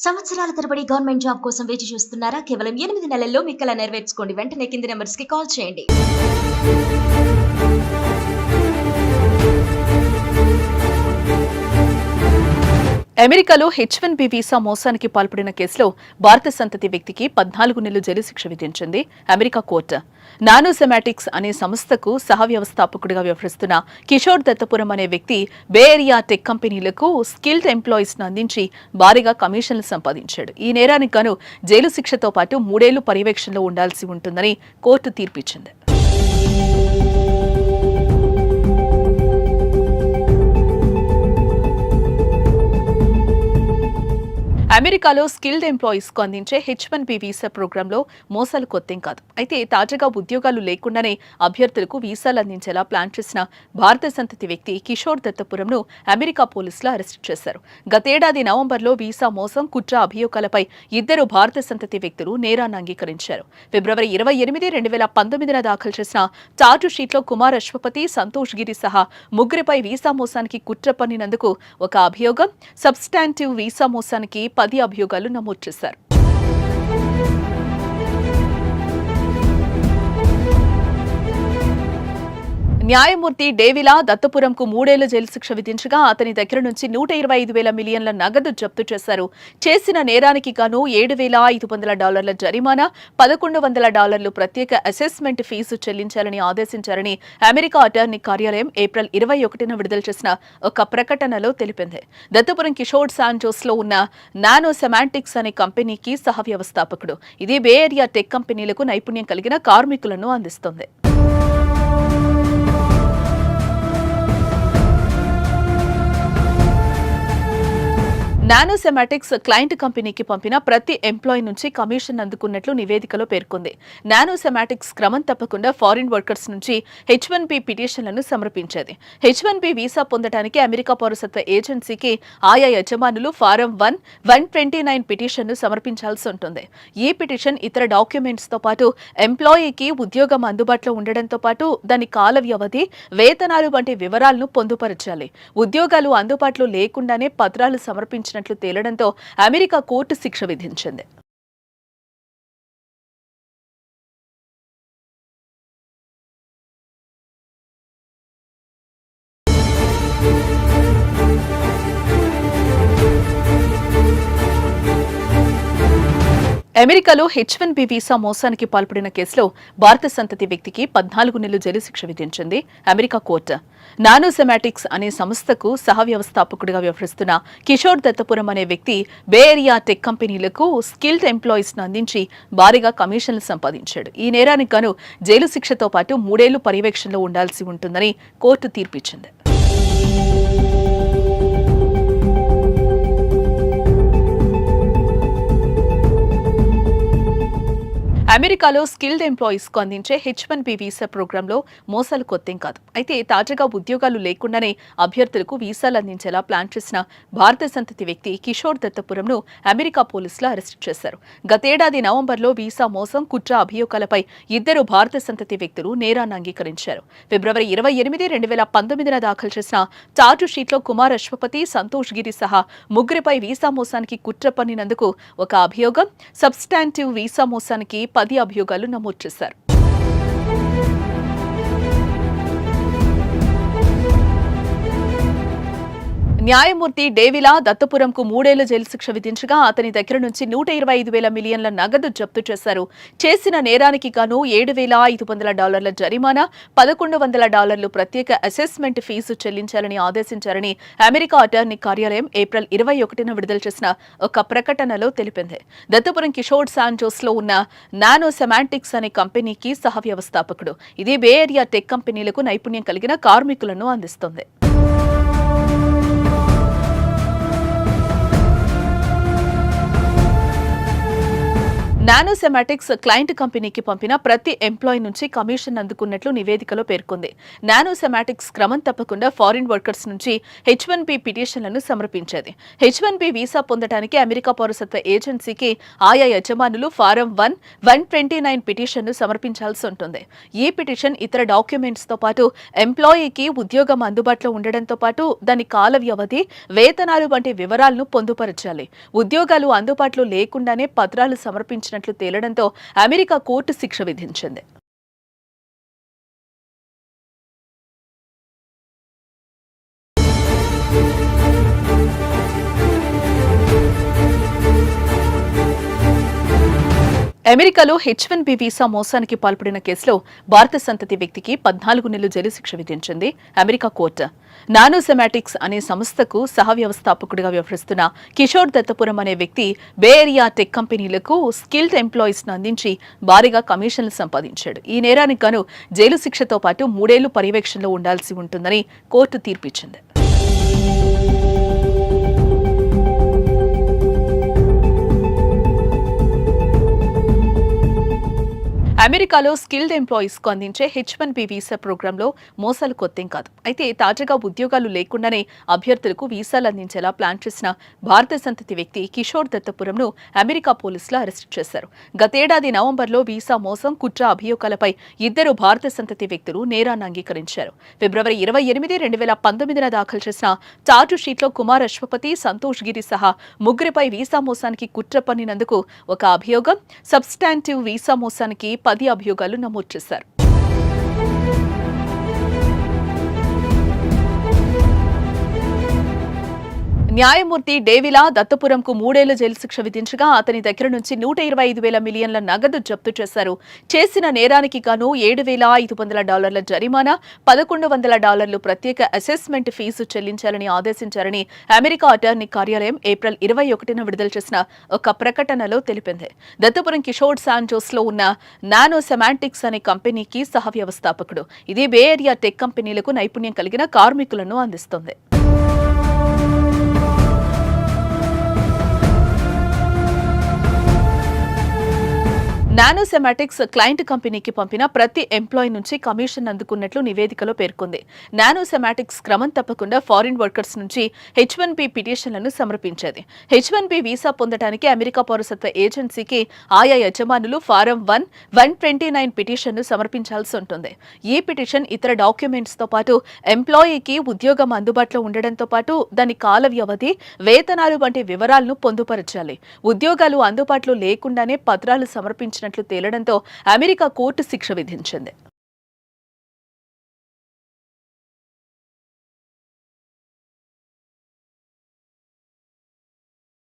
సంవత్సరాల తరబడి government job కోసం వేచి చూస్తున్నారా? కేవలం 8 నెలల్లో మీ కల నెరవేర్చుకోండి. వెంటనే కింది నంబర్స్‌కి కాల్ చేయండి. అమెరికాలో H-1B వీసా మోసానికి పాల్పడిన కేసులో భారత సంతతి వ్యక్తికి 14 నెలలు జైలు శిక్ష విధించింది అమెరికా కోర్టు. నానోసెమాటిక్స్ అనే సంస్థకు సహ వ్యవస్థాపకుడిగా వ్యవహరిస్తున్న కిషోర్ దత్తపురం అనే వ్యక్తి బే ఏరియా టెక్ కంపెనీలకు స్కిల్డ్ ఎంప్లాయీస్ ను అందించి భారీగా కమిషన్లు సంపాదించాడు. ఈ నేరానికి గాను జైలు శిక్షతో పాటు 3 ఏళ్లు పర్యవేక్షణలో ఉండాల్సి ఉంటుందని కోర్టు తీర్పిచ్చింది. అమెరికాలో స్కిల్డ్ ఎంప్లాయీస్ కు అందించే H-1B వీసా ప్రోగ్రాంలో మోసాలు కొత్తేం కాదు. అయితే తాజాగా ఉద్యోగాలు లేకుండానే అభ్యర్థులకు వీసాలు అందించేలా ప్లాన్ చేసిన భారత సంతతి వ్యక్తి కిషోర్ దత్తపురంను అమెరికా పోలీసులు అరెస్టు చేశారు. గతేడాది నవంబర్లో వీసా మోసం, కుట్ర అభియోగాలపై 2 భారత సంతతి వ్యక్తులు నేరాన్ని అంగీకరించారు. ఫిబ్రవరి 28, 2019 దాఖలు చేసిన ఛార్జ్ షీట్లో కుమార్ అశ్వపతి, సంతోష్ గిరి సహా 3 వీసా మోసానికి కుట్ర పన్నినందుకు ఒక అభియోగం, సబ్స్టాంటివ్ వీసా మోసానికి 10 అభియోగాలు నమోదు చేశారు. న్యాయమూర్తి డేవిలా దత్తపురంకు 3 ఏళ్ల జైలు శిక్ష విధించగా అతని దగ్గర నుంచి 125,000 మిలియన్ల నగదు జప్తు చేశారు. చేసిన నేరానికి గాను $7,500 జరిమానా, $1,100 ప్రత్యేక అసెస్మెంట్ ఫీజు చెల్లించాలని ఆదేశించారని అమెరికా అటార్నీ కార్యాలయం ఏప్రిల్ 21న విడుదల చేసిన ఒక ప్రకటనలో తెలిపింది. దత్తపురం కిషోర్ శాన్ జోస్లో ఉన్న నానోసెమాటిక్స్ అనే కంపెనీకి సహ వ్యవస్థాపకుడు. ఇది బే ఏరియా టెక్ కంపెనీలకు నైపుణ్యం కలిగిన కార్మికులను అందిస్తుంది. నానోసెమాటిక్స్ క్లయింట్ కంపెనీకి పంపిన ప్రతి ఎంప్లాయీ నుంచి కమిషన్ అందుకున్నట్లు నివేదికలో పేర్కొంది. నానోసెమాటిక్స్ క్రమం తప్పకుండా ఫారిన్ వర్కర్స్ నుంచి H-1B పిటిషన్లను సమర్పించేది. H-1B వీసా పొందడానికి అమెరికా పౌరసత్వ ఏజెన్సీకి ఆయా యజమానులు ఫారం 129 పిటిషన్ను సమర్పించాల్సి ఉంటుంది. ఈ పిటిషన్ ఇతర డాక్యుమెంట్స్తో పాటు ఎంప్లాయీకి ఉద్యోగం అందుబాటులో ఉండడంతో పాటు దాని కాల వ్యవధి, వేతనాలు వంటి వివరాలను పొందుపరచాలి. ఉద్యోగాలు అందుబాటులో లేకుండానే పత్రాలు సమర్పించిన తేలడంతో అమెరికా కోర్టు శిక్ష విధించింది. అమెరికాలో H-1B వీసా మోసానికి పాల్పడిన కేసులో భారత సంతతి వ్యక్తికి 14 నెలలు జైలు శిక్ష విధించింది అమెరికా కోర్టు. నానోసెమాటిక్స్ అనే సంస్థకు సహ వ్యవస్థాపకుడిగా వ్యవహరిస్తున్న కిషోర్ దత్తపురం అనే వ్యక్తి బే ఏరియా టెక్ కంపెనీలకు స్కిల్డ్ ఎంప్లాయీస్ ను అందించి భారీగా కమిషన్లు సంపాదించాడు. ఈ నేరానికి గాను జైలు శిక్షతో పాటు 3 ఏళ్లు పర్యవేక్షణలో ఉండాల్సి ఉంటుందని కోర్టు తీర్పిచ్చింది. అమెరికాలో స్కిల్డ్ ఎంప్లాయీస్ కు అందించే H-1B వీసా ప్రోగ్రాంలో మోసాలు కొత్తేం కాదు. అయితే తాజాగా ఉద్యోగాలు లేకుండానే అభ్యర్థులకు వీసాలు అందించేలా ప్లాన్ చేసిన భారత సంతతి వ్యక్తి కిషోర్ దత్తపురంను అమెరికా పోలీసులు అరెస్టు చేశారు. గతేడాది నవంబర్లో వీసా మోసం, కుట్ర అభియోగాలపై 2 భారత సంతతి వ్యక్తులు నేరాన్ని అంగీకరించారు. ఫిబ్రవరి 28, 2019 దాఖలు చేసిన ఛార్జ్ షీట్లో కుమార్ అశ్వపతి, సంతోష్ గిరి సహా 3 వీసా మోసానికి కుట్ర పన్నినందుకు ఒక అభియోగం, సబ్స్టాంటివ్ వీసా మోసానికి 10 అభియోగాలు నమోదు చేశారు. న్యాయమూర్తి డేవిలా దత్తపురంకు 3 ఏళ్ల జైలు శిక్ష విధించగా అతని దగ్గర నుంచి 125,000 మిలియన్ల నగదు జప్తు చేశారు. చేసిన నేరానికి గాను $7,500 జరిమానా, $1,100 ప్రత్యేక అసెస్మెంట్ ఫీజు చెల్లించాలని ఆదేశించారని అమెరికా అటార్నీ కార్యాలయం ఏప్రిల్ 21న విడుదల చేసిన ఒక ప్రకటనలో తెలిపింది. దత్తపురం కిషోర్ శాన్ జోస్లో ఉన్న నానోసెమాటిక్స్ అనే కంపెనీకి సహ వ్యవస్థాపకుడు. ఇది బే ఏరియా టెక్ కంపెనీలకు నైపుణ్యం కలిగిన కార్మికులను అందిస్తుంది. నానోసెమాటిక్స్ క్లయింట్ కంపెనీకి పంపిన ప్రతి ఎంప్లాయీ నుంచి కమిషన్ అందుకున్నట్లు నివేదికలో పేర్కొంది. నానోసెమాటిక్స్ క్రమం తప్పకుండా ఫారిన్ వర్కర్స్ నుంచి H1B పిటిషన్లను సమర్పించేది. H1B వీసా పొందడానికి అమెరికా పౌరసత్వ ఏజెన్సీకి ఆయా యజమానులు ఫారం 129 పిటిషన్ను సమర్పించాల్సి ఉంటుంది. ఈ పిటిషన్ ఇతర డాక్యుమెంట్స్ తో పాటు ఎంప్లాయీకి ఉద్యోగం అందుబాటులో ఉండడంతో పాటు దాని కాల వ్యవధి, వేతనాలు వంటి వివరాలను పొందుపరచాలి. ఉద్యోగాలు అందుబాటులో లేకుండానే పత్రాలు సమర్పించినట్లు తేలడంతో అమెరికా కోర్టు శిక్ష విధించింది. అమెరికాలో H1B వీసా మోసానికి పాల్పడిన కేసులో భారత సంతతి వ్యక్తికి 14 నెలలు జైలు శిక్ష విధించింది అమెరికా కోర్టు. నానోసెమాటిక్స్ అనే సంస్థకు సహ వ్యవస్థాపకుడిగా వ్యవహరిస్తున్న కిషోర్ దత్తపురం అనే వ్యక్తి బే ఏరియా టెక్ కంపెనీలకు స్కిల్డ్ ఎంప్లాయీస్ ను అందించి భారీగా కమిషన్లు సంపాదించాడు. ఈ నేరానికి గాను జైలు శిక్షతో పాటు 3 ఏళ్లు పర్యవేక్షణలో ఉండాల్సి ఉంటుందని కోర్టు తీర్పిచ్చింది. అమెరికాలో స్కిల్డ్ ఎంప్లాయీస్ కు అందించే H1B వీసా ప్రోగ్రాంలో మోసాలు కొత్తేం కాదు. అయితే తాజాగా ఉద్యోగాలు లేకుండానే అభ్యర్థులకు వీసాలు అందించేలా ప్లాన్ చేసిన భారత సంతతి వ్యక్తి కిషోర్ దత్తపురంను అమెరికా పోలీసులు అరెస్టు చేశారు. గతేడాది నవంబర్లో వీసా మోసం, కుట్ర అభియోగాలపై ఇద్దరు భారత సంతతి వ్యక్తులు నేరాన్ని అంగీకరించారు. ఫిబ్రవరి 28, 2019న దాఖలు చేసిన చార్జు షీట్లో కుమార్ అశ్వపతి, సంతోష్ గిరి సహా ముగ్గురిపై వీసా మోసానికి కుట్ర పన్నినందుకు ఒక అభియోగం, సబ్స్టాంటివ్ వీసా మోసానికి 10 అభియోగాలు నమోదు చేశారు. న్యాయమూర్తి డేవిలా దత్తపురంకు 3 ఏళ్ల జైలు శిక్ష విధించగా అతని దగ్గర నుంచి 125,000 మిలియన్ల నగదు జప్తు చేశారు. చేసిన నేరానికి గాను $7,500 జరిమానా, $1,100 ప్రత్యేక అసెస్మెంట్ ఫీజు చెల్లించాలని ఆదేశించారని అమెరికా అటార్నీ కార్యాలయం ఏప్రిల్ 21న విడుదల చేసిన ఒక ప్రకటనలో తెలిపింది. దత్తపురం కిషోర్ శాంజోస్ లో ఉన్న నానోసెమాటిక్స్ అనే కంపెనీకి సహ వ్యవస్థాపకుడు. ఇది బే ఏరియా టెక్ కంపెనీలకు నైపుణ్యం కలిగిన కార్మికులను అందిస్తుంది. నానోసెమాటిక్స్ క్లయింట్ కంపెనీకి పంపిన ప్రతి ఎంప్లాయీ నుంచి కమిషన్ అందుకున్నట్లు నివేదికలో పేర్కొంది. నానోసెమాటిక్స్ క్రమం తప్పకుండా ఫారిన్ వర్కర్స్ నుంచి H1B పిటిషన్లను సమర్పించేది. H1B వీసా పొందడానికి అమెరికా పౌరసత్వ ఏజెన్సీకి ఆయా యజమానులు ఫారం 129 పిటిషన్ను సమర్పించాల్సి ఉంటుంది. ఈ పిటిషన్ ఇతర డాక్యుమెంట్స్ తో పాటు ఎంప్లాయీకి ఉద్యోగం అందుబాటులో ఉండడంతో పాటు దాని కాల వ్యవధి, వేతనాలు వంటి వివరాలను పొందుపరచాలి. ఉద్యోగాలు అందుబాటులో లేకుండానే పత్రాలు సమర్పించినట్లు తేలడంతో అమెరికా కోర్టు శిక్ష విధించింది.